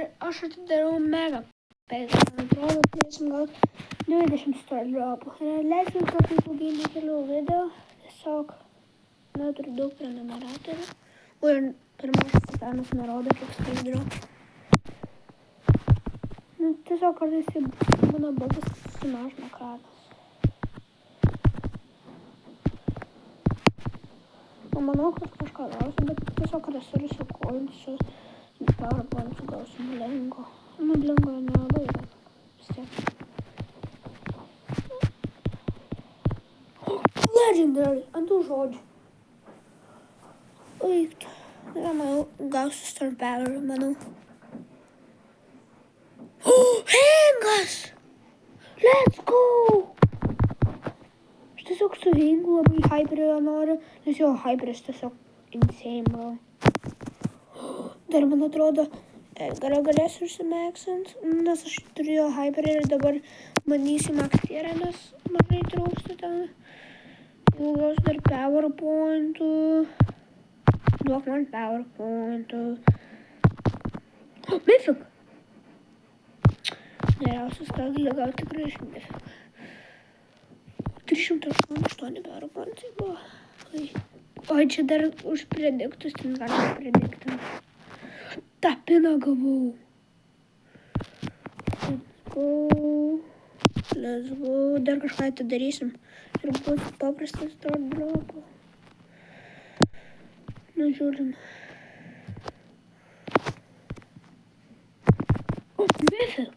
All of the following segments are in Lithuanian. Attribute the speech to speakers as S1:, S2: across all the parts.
S1: Ir aš atidariau mega peilį. Man atrodo, turėsim gal 20 stardropų. Ir leisiu kartais ilgai nekeliau video. Tiesiog neturiu daug prenumeratorių. Ir pirmasis sezonas nerodo, kiek stardropų. Tiesiog kartais tai būna bagas, kad sumažina ekranas. Manau, kad kažką gausiu, bet tiesiog resursų kolinsiu. PowerPoint gausiu blingo. Blingo nelabai yra. Vis tiek. Legendary, ant tų žodžių. Eiktų. Manau, gausiu Star Power, manau. Hengas! Let's go! Aš tiesiog su Hengu labai hyperio noriu, nes jo hyperis tiesiog insane, bro. Dar man atrodo, Edgarą galėsiu užsimaxint, nes aš turiu jo hyperį ir dabar bandysiu max tierą, nes mažai trūksta ten. Jau gaus dar PowerPointų. Duok man PowerPointų. Mythic! Geriausias, ką galiu gauti tikrai iš Mythic. 388 PowerPointai buvo. Oi, čia dar už prediktus, ten galima prediktą. tą piną gavau. Let's go. Dar kažką atidarysim. Ir bus paprastas start dropų. Nu, žiūrim. O, Mythic.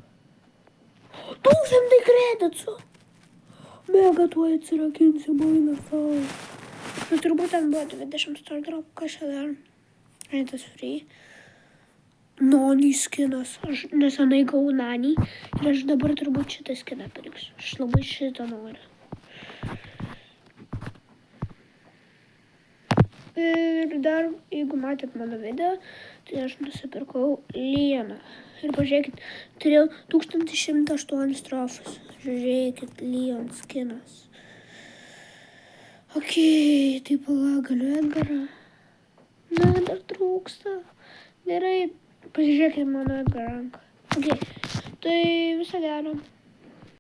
S1: 1000 kreditų. Mega tuoj atsirakinsiu mainą savo. Nu, turbūt ten buvo 20 start dropų, kas čia dar. Tas free. Nani skinas. Aš nesenai gavau Nani. Ir aš dabar turbūt šitą skiną pirksiu. Aš labai šitą noriu. Ir dar, jeigu matėt mano video, tai aš nusipirkau Leoną. Ir pažiūrėkit, turėjau 1108 trofus. Žiūrėkit, Leon skinas. Okei, tai pala, galiu Edgarą. Na, dar trūksta. Gerai, pasižiūrėkit mano Edgar ranką. Okei, tai visą gerą.